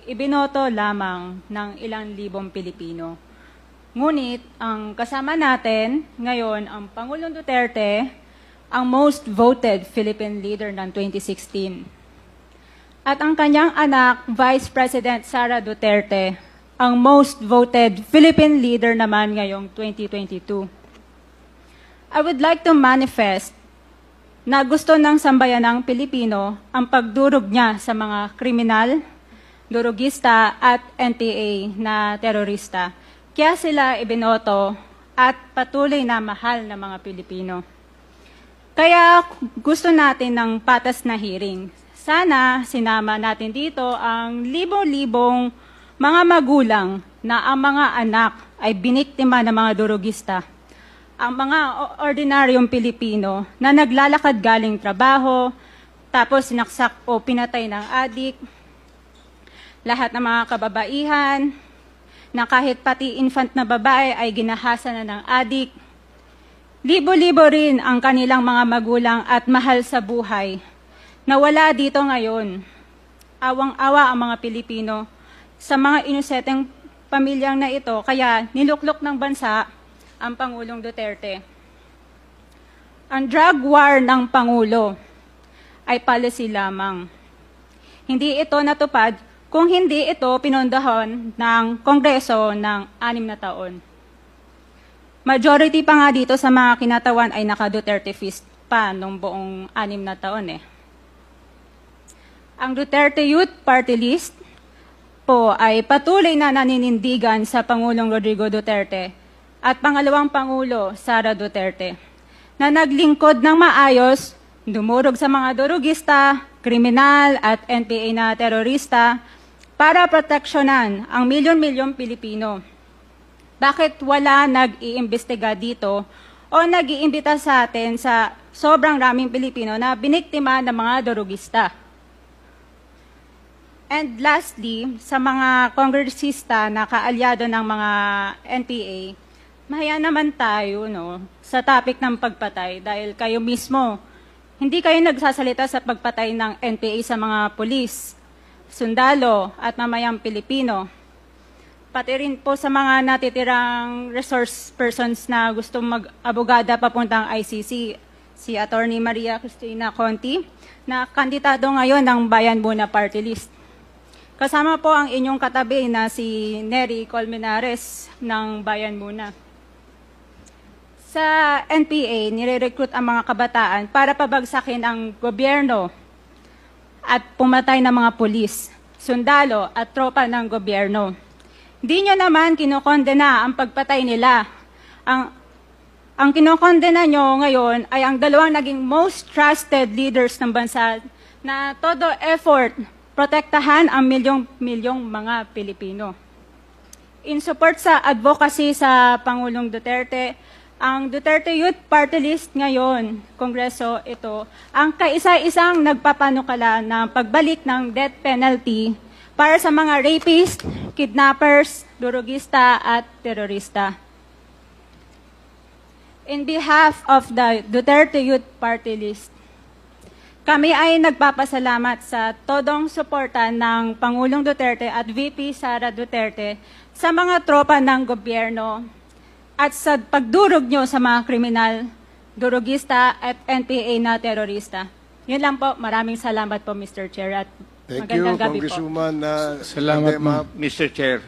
ibinoto lamang ng ilang libong Pilipino. Ngunit ang kasama natin ngayon ang Pangulong Duterte, ang most voted Philippine leader ng 2016. At ang kanyang anak, Vice President Sara Duterte, ang most voted Philippine leader naman ngayong 2022. I would like to manifest na gusto ng sambayanang Pilipino ang pagdurog niya sa mga kriminal, durugista at NPA na terorista. Kaya sila ibinoto at patuloy na mahal ng mga Pilipino. Kaya gusto natin ng patas na hearing. Sana sinama natin dito ang libong-libong mga magulang na ang mga anak ay biniktima ng mga durugista. Ang mga ordinaryong Pilipino na naglalakad galing trabaho, tapos sinaksak o pinatay ng adik, lahat ng mga kababaihan, na kahit pati infant na babae ay ginahasa na ng adik. Libo-libo rin ang kanilang mga magulang at mahal sa buhay na wala dito ngayon. Awang-awa ang mga Pilipino sa mga inuseteng pamilyang na ito, kaya niluklok ng bansa ang Pangulong Duterte. Ang drug war ng Pangulo ay policy lamang. Hindi ito natupad kung hindi ito pinondohan ng Kongreso ng 6 na taon. Majority pa nga dito sa mga kinatawan ay naka-Duterte fist pa nung buong 6 na taon eh. Ang Duterte Youth Party List po ay patuloy na naninindigan sa Pangulong Rodrigo Duterte at pangalawang Pangulo, Sara Duterte, na naglingkod ng maayos, dumurog sa mga durugista, kriminal at NPA na terorista para proteksyonan ang milyon-milyong Pilipino. Bakit wala nag-iimbestiga dito o nag-iimbita sa atin sa sobrang raming Pilipino na biniktima ng mga durugista? And lastly, sa mga kongresista na kaalyado ng mga NPA, mahaya naman tayo sa topic ng pagpatay dahil kayo mismo, hindi kayo nagsasalita sa pagpatay ng NPA sa mga pulis, sundalo at mamayang Pilipino. Pati rin po sa mga natitirang resource persons na gusto mag-abogada papuntang ICC, si Attorney Maria Cristina Conti, na kandidato ngayon ng Bayan Muna Party List. Kasama po ang inyong katabi na si Nery Colmenares ng Bayan Muna. Sa NPA, nire-recruit ang mga kabataan para pabagsakin ang gobyerno at pumatay ng mga pulis, sundalo at tropa ng gobyerno. Di nyo naman kinokondena ang pagpatay nila. Ang kinokondena nyo ngayon ay ang dalawang naging most trusted leaders ng bansa na todo effort protektahan ang milyong-milyong mga Pilipino. In support sa advocacy sa Pangulong Duterte, ang Duterte Youth Party List ngayon, Kongreso ito, ang kaisa-isang nagpapanukala na pagbalik ng death penalty para sa mga rapist, kidnappers, durugista at terorista. In behalf of the Duterte Youth Party List, kami ay nagpapasalamat sa todong suporta ng Pangulong Duterte at VP Sara Duterte sa mga tropa ng gobyerno at sa pagdurog nyo sa mga kriminal, durugista at NPA na terorista. Yun lang po. Maraming salamat po, Mr. Chair. At Thank you, magandang gabi po. Congresswoman. Salamat, Ma'am. Mr. Chair.